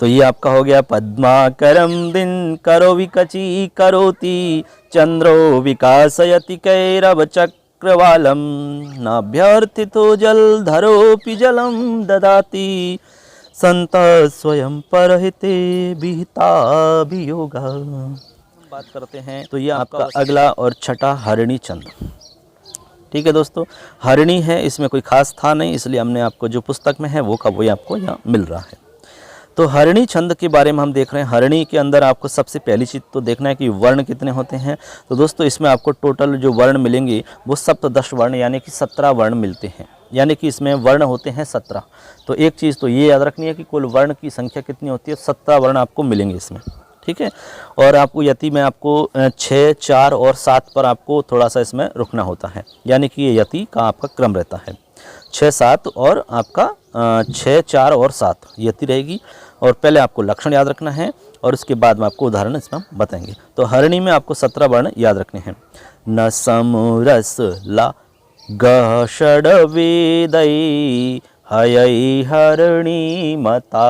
तो ये आपका हो गया पद्माकरं दिन करो विकची करोति चंद्रो विकासयति कैरव चक्रवालम नाभ्यर्थितो जलधरोऽपि जलं ददाति संत स्वयं परहिते विहिता वियोगा। बात करते हैं तो ये आपका अगला और छठा हरिणी छंद। ठीक है दोस्तों, हरिणी है, इसमें कोई खास था नहीं, इसलिए हमने आपको जो पुस्तक में है वो का वही आपको यहाँ मिल रहा है। तो हरिणी छंद के बारे में हम देख रहे हैं। हरिणी के अंदर आपको सबसे पहली चीज़ तो देखना है कि वर्ण कितने होते हैं। तो दोस्तों इसमें आपको टोटल जो वर्ण मिलेंगे वो सप्तदश वर्ण यानी कि 17 वर्ण मिलते हैं, यानी कि इसमें वर्ण होते हैं 17। तो एक चीज़ तो ये याद रखनी है कि कुल वर्ण की संख्या कितनी होती है, 17 वर्ण आपको मिलेंगे इसमें। ठीक है, और आपको यति में आपको 6, 4 और 7 पर आपको थोड़ा सा इसमें रुकना होता है, यानी कि ये यति का आपका क्रम रहता है 6, 7 और आपका 6, 4 और 7 यति रहेगी। और पहले आपको लक्षण याद रखना है और उसके बाद में आपको उदाहरण इसमें बताएंगे। तो हरिणी में आपको 17 वर्ण याद रखने हैं। न सम रस ला ग षड वेदई हयई हरिणी मता।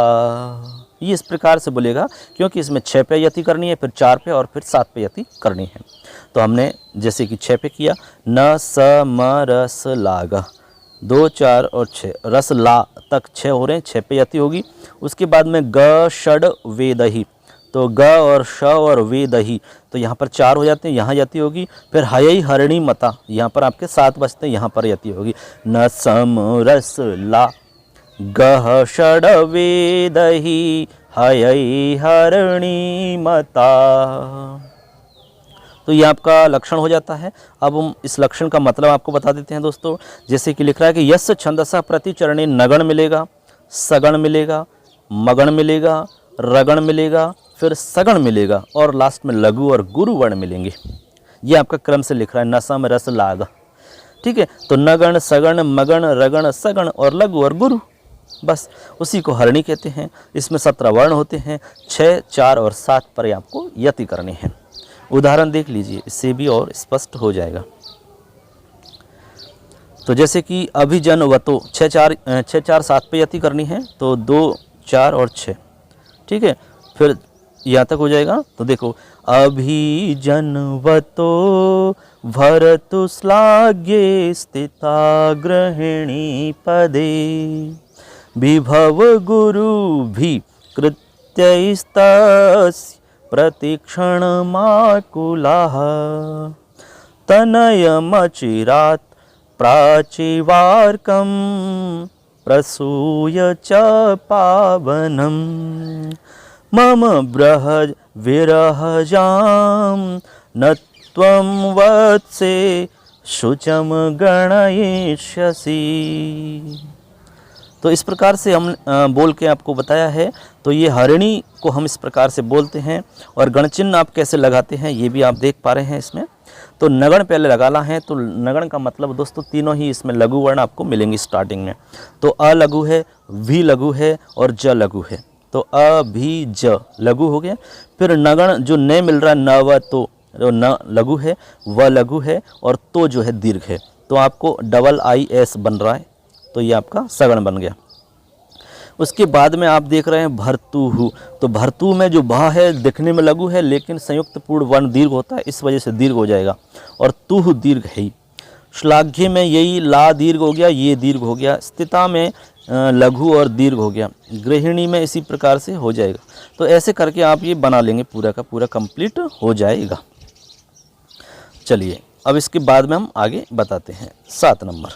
ये इस प्रकार से बोलेगा क्योंकि इसमें 6 पे यति करनी है, फिर 4 पे और फिर 7 पे यति करनी है। तो हमने जैसे कि 6 पे किया, न स म रस लाग 2, 4 और 6, रस ला तक 6 हो रहे हैं, 6 पे यति होगी। उसके बाद में ग षड वेदही, तो ग और श और वेदही, तो यहाँ पर 4 हो जाते हैं, यहाँ यति होगी। फिर हयई हरिणी मता, यहाँ पर आपके 7 बचते हैं, यहाँ पर यति होगी। न सम रस ला गह षड वेदही हयई हरिणी मता। तो ये आपका लक्षण हो जाता है। अब हम इस लक्षण का मतलब आपको बता देते हैं दोस्तों। जैसे कि लिख रहा है कि यस्य छंदसा प्रतिचरणे नगण मिलेगा, सगण मिलेगा, मगण मिलेगा, रगण मिलेगा, फिर सगण मिलेगा और लास्ट में लघु और गुरु वर्ण मिलेंगे। ये आपका क्रम से लिख रहा है, नसम रस लाग। ठीक है, तो नगण, सगण, मगण, रगण, सगण और लघु और गुरु, बस उसी को हरिणी कहते हैं। इसमें 17 वर्ण होते हैं, 6, 4 और 7 पर आपको यति करनी है। उदाहरण देख लीजिए, इससे भी और स्पष्ट हो जाएगा। तो जैसे कि अभिजनवतो 6, 4, 7 पे यति करनी है, तो 2, 4 और 6। ठीक है, फिर यहाँ तक हो जाएगा। तो देखो, अभिजनवतो भरतु श्लाघ्ये स्थिता गृहिणी पदे विभव गुरु भी कृत्यस्तस्य प्रतिक्षण माकुलाः तनयमचिरात् प्राचीवार्कं प्रसूय च पावनं मम बृहद् विरहजां न त्वं वत्से शुचम गणयिष्यसि। तो इस प्रकार से हम बोल के आपको बताया है। तो ये हरिणी को हम इस प्रकार से बोलते हैं और गणचिन्ह आप कैसे लगाते हैं ये भी आप देख पा रहे हैं इसमें। तो नगण पहले लगाना है। तो नगण का मतलब दोस्तों तीनों ही इसमें लघु वर्ण आपको मिलेंगे स्टार्टिंग में। तो अ लघु है, भी लघु है और ज लघु है। तो अ भी ज लघु हो गया। फिर नगण जो न मिल रहा है न व तो न लघु है, व लघु है और तो जो है दीर्घ है। तो आपको डबल आई एस बन रहा है, तो ये आपका सगण बन गया। उसके बाद में आप देख रहे हैं भर्तुहु। तो भर्तु में जो भा है दिखने में लघु है लेकिन संयुक्त पूर्ण वर्ण दीर्घ होता है, इस वजह से दीर्घ हो जाएगा। और तुह दीर्घ है ही। श्लाघ्य में यही ला दीर्घ हो गया, ये दीर्घ हो गया। स्थिता में लघु और दीर्घ हो गया। गृहिणी में इसी प्रकार से हो जाएगा। तो ऐसे करके आप ये बना लेंगे, पूरा का पूरा कंप्लीट हो जाएगा। चलिए अब इसके बाद में हम आगे बताते हैं 7 नंबर।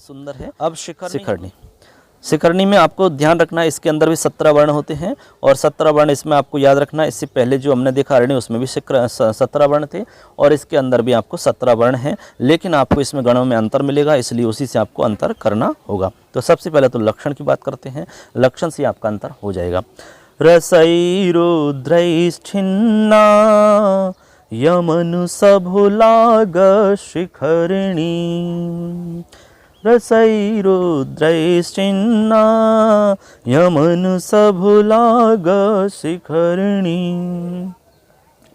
सुंदर है। अब शिखरणी। शिखरणी में आपको ध्यान रखना है, इसके अंदर भी 17 वर्ण होते हैं और 17 वर्ण इसमें आपको याद रखना है। इससे पहले जो हमने देखा अरण्य उसमें भी 17 वर्ण थे और इसके अंदर भी आपको 17 वर्ण हैं, लेकिन आपको इसमें गणों में अंतर मिलेगा, इसलिए उसी से आपको अंतर करना होगा। तो सबसे पहले तो लक्षण की बात करते हैं, लक्षण से आपका अंतर हो जाएगा। रसैरुद्रैश्छिन्ना यमनुसभुलाग शिखरिणी, रसैरुद्रैश्चिन्ना यमनुसभुलाग शिखरिणी।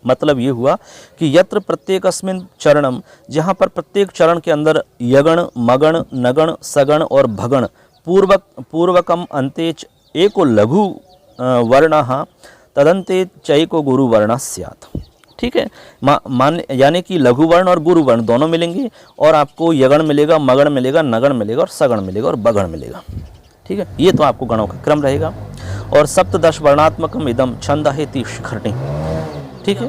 मतलब ये हुआ कि यत्र प्रत्येकस्मिन् चरणम, जहाँ पर प्रत्येक चरण के अंदर यगण मगण नगण सगण और भगण पूर्वकम अंते एको लघु वर्णः तदंते चैको गुरु वर्ण स्यात्। ठीक है, मान यानी कि लघु वर्ण और गुरु वर्ण दोनों मिलेंगे और आपको यगण मिलेगा, मगण मिलेगा, नगण मिलेगा और सगण मिलेगा और बगण मिलेगा। ठीक है, ये तो आपको गणों का क्रम रहेगा। और सप्तदश वर्णात्मकम इदम छंद है शिखरणी। ठीक है,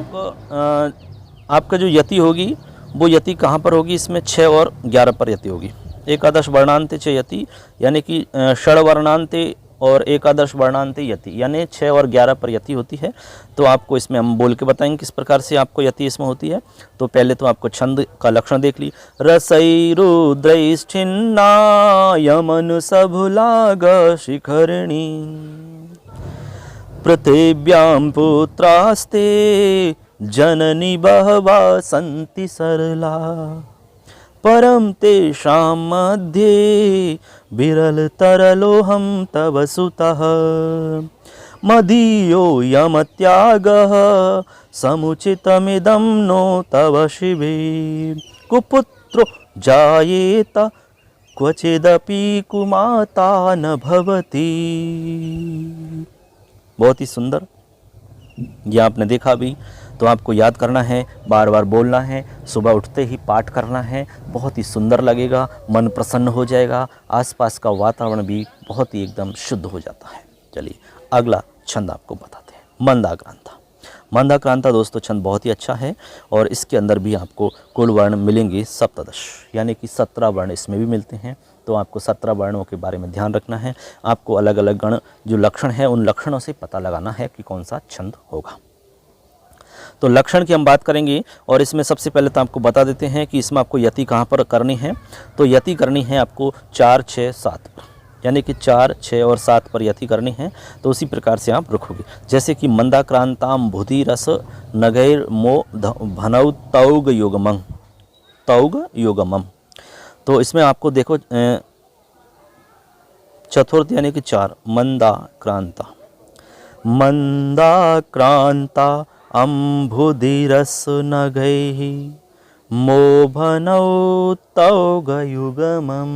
आपका जो यति होगी वो यति कहाँ पर होगी, इसमें 6 और 11 पर यति होगी। एकादश वर्णांते च यति यानी कि षड वर्णांते और एकादश वर्णांते यति यानी 6 और 11 पर यति होती है। तो आपको इसमें हम बोल के बताएंगे किस प्रकार से आपको यति इसमें होती है। तो पहले तो आपको छंद का लक्षण देख ली। रसैरुद्रैश्छिन्ना यमनुसभुलाग शिखरिणी, पृथिव्यां पुत्रास्ते जननी बहवा सन्ति सरला, परम तेषां मध्ये विरल तरलोहम तव सुतः, मदीयो यमत्यागः समुचितमिदं नो तव शिवे, कुपुत्रो जायेत क्वचिदपि कुमाता न भवति। बहुत ही सुंदर, ये आपने देखा भी, तो आपको याद करना है, बार बार बोलना है, सुबह उठते ही पाठ करना है। बहुत ही सुंदर लगेगा, मन प्रसन्न हो जाएगा, आसपास का वातावरण भी बहुत ही एकदम शुद्ध हो जाता है। चलिए अगला छंद आपको बताते हैं, मंदाक्रांता। मंदाक्रांता दोस्तों छंद बहुत ही अच्छा है और इसके अंदर भी आपको कुल वर्ण मिलेंगे 17, यानी कि 17 वर्ण इसमें भी मिलते हैं। तो आपको 17 वर्णों के बारे में ध्यान रखना है। आपको अलग अलग गण जो लक्षण है उन लक्षणों से पता लगाना है कि कौन सा छंद होगा। तो लक्षण की हम बात करेंगे और इसमें सबसे पहले तो आपको बता देते हैं कि इसमें आपको यति कहाँ पर करनी है। तो यति करनी है आपको 4, 6, 7 पर, यानी कि 4, 6 और 7 पर यति करनी है। तो उसी प्रकार से आप रखोगे, जैसे कि मंदाक्रांताम बुधि रस नगैर मो भनौ तौग योगमं, तौग योगमम। तो इसमें आपको देखो चतुर्थ यानी कि 4, मंदाक्रांता, मंदाक्रांता अम्भुधिरस नगैः मोभनौ तौगयुगमम्,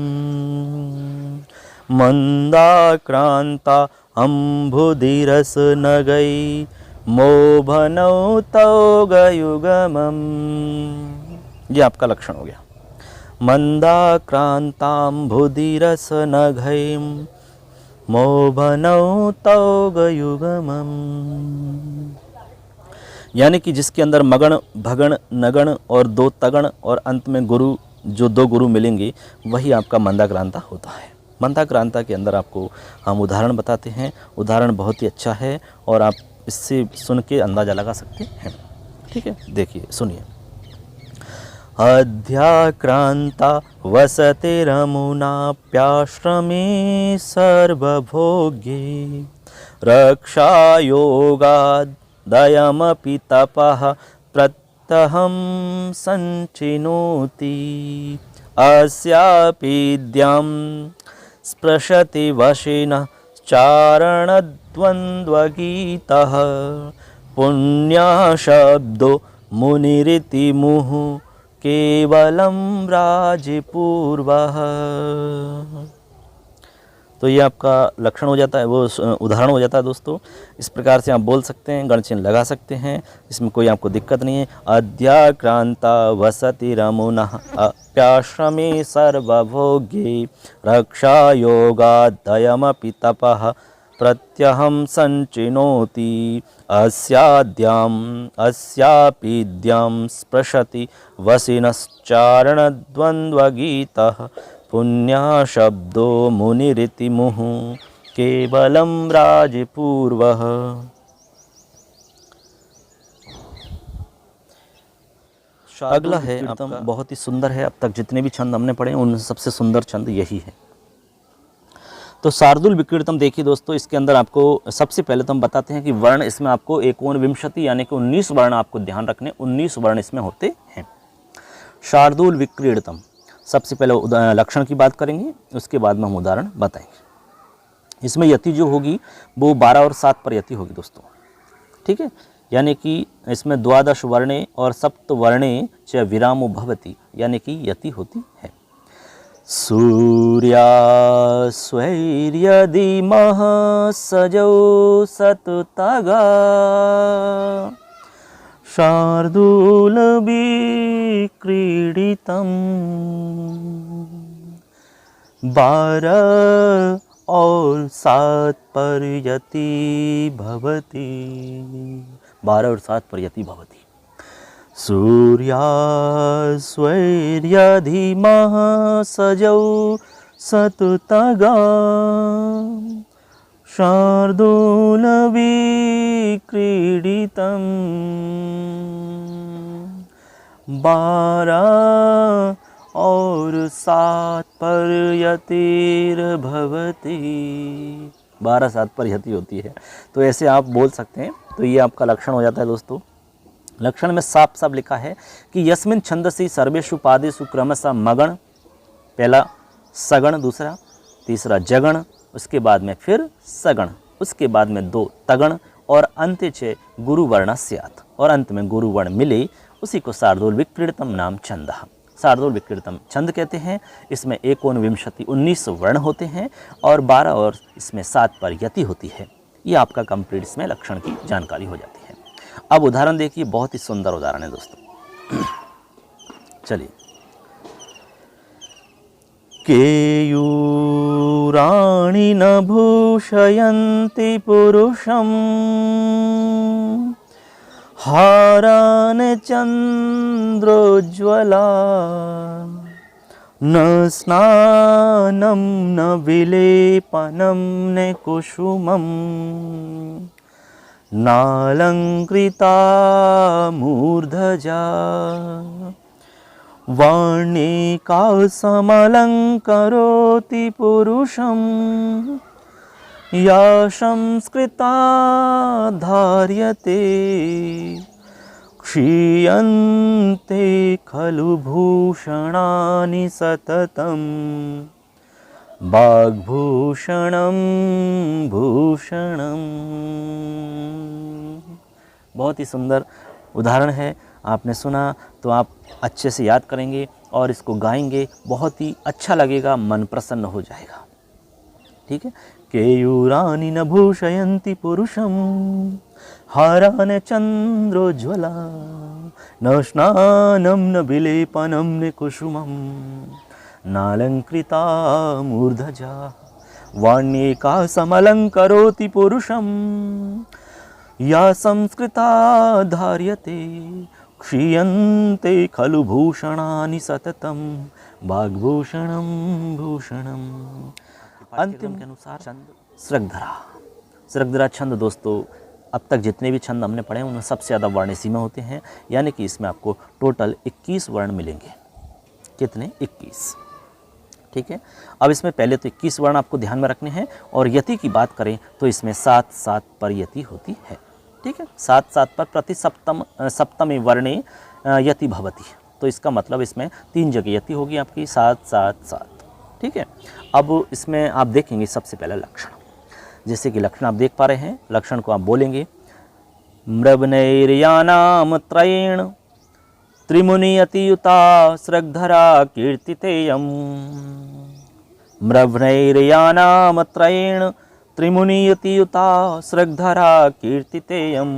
मंदाक्रांता अम्भुधिरस नगैः मोभनौ तौगयुगमम्। ये आपका लक्षण हो गया, मंदाक्रांताम्भुधिरस नगैः मोभनौ तौगयुगमम्। यानी कि जिसके अंदर मगण भगण नगण और 2 तगण और अंत में गुरु, जो 2 गुरु मिलेंगे वही आपका मंदाक्रांता होता है। मंदाक्रांता के अंदर आपको हम उदाहरण बताते हैं, उदाहरण बहुत ही अच्छा है और आप इससे सुन के अंदाज़ा लगा सकते हैं। ठीक है, देखिए सुनिए। अध्याक्रांता वसते रमुनाप्याश्रमे सर्वभोगे, रक्षायोगाद् दयमपि तपः प्रत्यहं सञ्चिनोति, अस्यापीद्यां स्पृशति वशिनः चारणद्वन्द्वगीतः, पुण्यशब्दो मुनिरिति मुहुः केवलं राजपूर्वः। तो ये आपका लक्षण हो जाता है, वो उदाहरण हो जाता है दोस्तों। इस प्रकार से आप बोल सकते हैं, गण चिन्ह लगा सकते हैं, इसमें कोई आपको दिक्कत नहीं है। अध्याक्रांता वसति रमुनः अप्याश्रमे सर्वभोगे, रक्षायोगादयमपि तपः प्रत्यहं सञ्चिनोति, अस्यापीद्यां स्पृशति वसिनश्चारणद्वन्द्वगीतः, पुण्या शब्दो मुनिरिति मुहुः केवलं राजपूर्वः। अगला है आपका, बहुत ही सुंदर है। अब तक जितने भी छंद हमने पढ़े उन सबसे सुंदर छंद यही है। तो शार्दूल विक्रीडितम देखिए दोस्तों, इसके अंदर आपको सबसे पहले तो हम बताते हैं कि वर्ण इसमें आपको एकोनविंशति यानी कि 19 वर्ण आपको ध्यान रखने, 19 वर्ण इसमें होते हैं। शार्दूल विक्रीडितम, सबसे पहले लक्षण की बात करेंगे, उसके बाद में हम उदाहरण बताएंगे। इसमें यति जो होगी वो 12 और 7 पर यति होगी दोस्तों, ठीक है। यानी कि इसमें द्वादश वर्णे और सप्त वर्णे च विरामो भवति, यानी कि यति होती है। सूर्यास्वैर्यदिमः सजौ सततगा शार्दूलविक्रीडितम् 12 और 7 पर यति भवति, 12 और 7 पर यति भवति। सूर्यास्वैर्यधिमः सजौ सततगा शार्दूलविक्रीडितम् 12 और 7 पर यतिर्भवति, 12 7 पर यति होती है। तो ऐसे आप बोल सकते हैं। तो ये आपका लक्षण हो जाता है दोस्तों। लक्षण में साफ साफ लिखा है कि यस्मिन छंदसि सर्वेषु पादेषु क्रमशः मगण, पहला सगण, दूसरा, तीसरा जगण, उसके बाद में फिर सगण, उसके बाद में 2 तगण और अंत्य च गुरुवर्ण स्यात्, और अंत में गुरुवर्ण मिले, उसी को शार्दूल विक्रीडितम नाम छंदः। शार्दूल विक्रीडितम छंद कहते हैं। इसमें एकोनविंशति 19 वर्ण होते हैं और 12 और इसमें 7 पर यति होती है। ये आपका कंप्लीट इसमें लक्षण की जानकारी हो जाती है। अब उदाहरण देखिए, बहुत ही सुंदर उदाहरण है दोस्तों। चलिए। केयूराणि न भूषयन्ति पुरुषं हारान् चन्द्रोज्ज्वला न स्नानं न विलेपनं न कुसुमं नालंकृता मूर्धजा वार्णिका समलंकरोति पुरुषं या संस्कृता धार्यते क्षीयन्ते खलु भूषणानि सततं वाग्भूषणं भूषणम्। बहुत ही सुंदर उदाहरण है। आपने सुना तो आप अच्छे से याद करेंगे और इसको गाएंगे, बहुत ही अच्छा लगेगा, मन प्रसन्न हो जाएगा। ठीक है। केयूरानि न भूषयन्ति पुरुषं हारान् चन्द्रोज्ज्वला न स्नानं न विलेपनं न कुसुमं नालंकृता मूर्धजा वाण्येका समलंकरोति पुरुषं या संस्कृता धार्यते क्षीयन्ते खलु भूषणानि सततं वाग्भूषणं भूषणम्। अंतिम के अनुसार छंद सृगधरा। सृगधरा छंद दोस्तों, अब तक जितने भी छंद हमने पढ़े उनमें सबसे ज़्यादा वर्ण सीमा होते हैं, यानी कि इसमें आपको टोटल 21 वर्ण मिलेंगे। कितने? 21। ठीक है। अब इसमें पहले तो 21 वर्ण आपको ध्यान में रखने हैं, और यति की बात करें तो इसमें 7-7 पर यति होती है। ठीक है। 7-7 पर प्रति सप्तमी वर्णे यति भवति, तो इसका मतलब इसमें 3 जगह यति होगी आपकी, 7-7-7। ठीक है। अब इसमें आप देखेंगे सबसे पहला लक्षण, जैसे कि लक्षण आप देख पा रहे हैं। लक्षण को आप बोलेंगे मृभनैर्यानाम त्रयेण त्रिमुनियतियुता सृगधरा कीर्तितेयम्। मृभनैर्यानाम त्रयेण त्रिमुनियतियुता सृगधरा कीर्तितेयम्।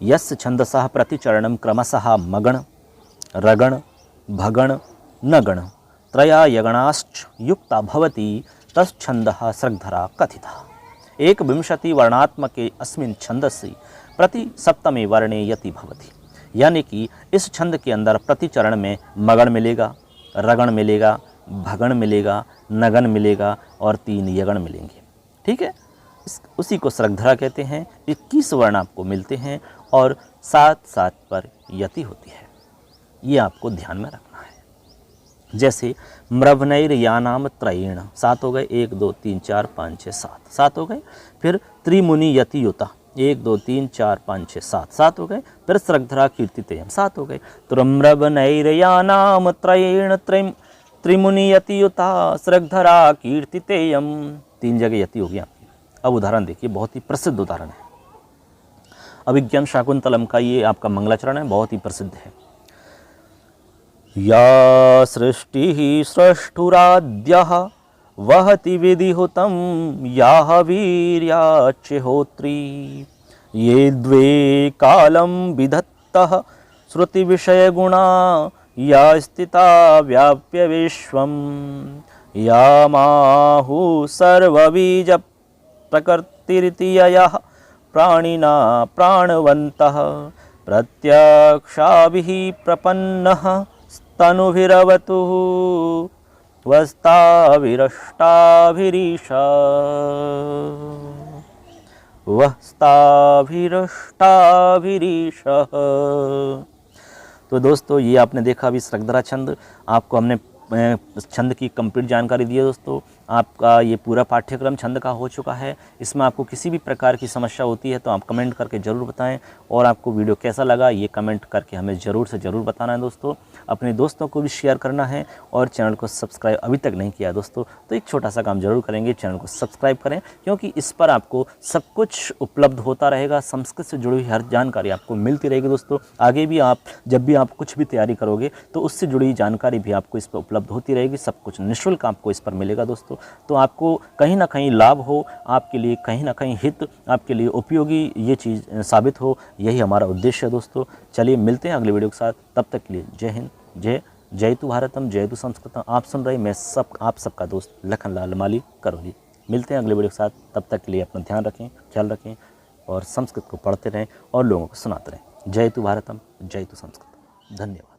यस्य छन्दसः प्रतिचरणं क्रमशः मगण रगण भगण नगण त्रया यगणाश्च युक्ता भवति तच्छन्दः सृगधरा कथितः। 21 वर्णात्मके अस्मिन् छन्दसि प्रति सप्तमे वर्णे यति भवति, यानी कि इस छंद के अंदर प्रति चरण में मगण मिलेगा, रगण मिलेगा, भगण मिलेगा, नगन मिलेगा और 3 यगण मिलेंगे। ठीक है, उसी को स्रगधरा कहते हैं। 21 वर्ण आपको मिलते हैं और 7 पर यति होती है। ये आपको ध्यान में रखना है। जैसे मृभनैर यानाम त्रयेण 7 हो गए, 1 2 3 4 5 6 7 7 हो गए। फिर त्रिमुनि यति युता 1 2 3 4 5 6 7 7 हो गए। फिर स्रगधरा कीर्तितेयम 7 हो गए। तो मृभनैर यानाम त्रयेण त्रिमुनि यति युता स्रगधरा कीर्तितेयम 3 जगह यति हो गया। अब उदाहरण देखिए, बहुत ही प्रसिद्ध उदाहरण है। अभिज्ञान शाकुंतलम का ये आपका मंगलाचरण है, बहुत ही प्रसिद्ध है। या सृष्टिः स्रष्टुराद्यः वहति विधिहुतं याह वीर्याच्युहोत्री ये द्वे कालं विधत्तः श्रुतिविषयगुणा या स्थिता व्याप्य विश्वं या माहुः सर्वबीज प्रकृतिरिति ययः प्राणिना प्राणवन्तः प्रत्यक्षाभिः प्रपन्नः स्तनुभिरवतु वस्ताभिरष्टाभिरीशा वस्ताभिरष्टाभिरीशः। तो दोस्तों, ये आपने देखा अभी स्रगधरा छंद। आपको हमने छंद की कंप्लीट जानकारी दी है। दोस्तों, आपका ये पूरा पाठ्यक्रम छंद का हो चुका है। इसमें आपको किसी भी प्रकार की समस्या होती है तो आप कमेंट करके ज़रूर बताएं, और आपको वीडियो कैसा लगा ये कमेंट करके हमें ज़रूर से ज़रूर बताना है। दोस्तों, अपने दोस्तों को भी शेयर करना है, और चैनल को सब्सक्राइब अभी तक नहीं किया दोस्तों तो एक छोटा सा काम ज़रूर करेंगे, चैनल को सब्सक्राइब करें, क्योंकि इस पर आपको सब कुछ उपलब्ध होता रहेगा। संस्कृत से जुड़ी हुई हर जानकारी आपको मिलती रहेगी। दोस्तों, आगे भी आप जब भी आप कुछ भी तैयारी करोगे तो उससे जुड़ी जानकारी भी आपको इस पर उपलब्ध होती रहेगी। सब कुछ निःशुल्क आपको इस पर मिलेगा। दोस्तों, तो आपको कहीं ना कहीं लाभ हो, आपके लिए कहीं ना कहीं हित, आपके लिए उपयोगी ये चीज़ साबित हो, यही हमारा उद्देश्य है। दोस्तों, चलिए मिलते हैं अगले वीडियो के साथ। तब तक के लिए जय हिंद, जय तु भारतम, जय तु संस्कृतम। आप सुन रहे मैं आप सबका दोस्त लखनलाल माली करौली। मिलते हैं अगले वीडियो के साथ। तब तक के लिए अपना ध्यान रखें, ख्याल रखें, और संस्कृत को पढ़ते रहें और लोगों को सुनाते रहें। जय तु भारतम, जय तु संस्कृतम। धन्यवाद।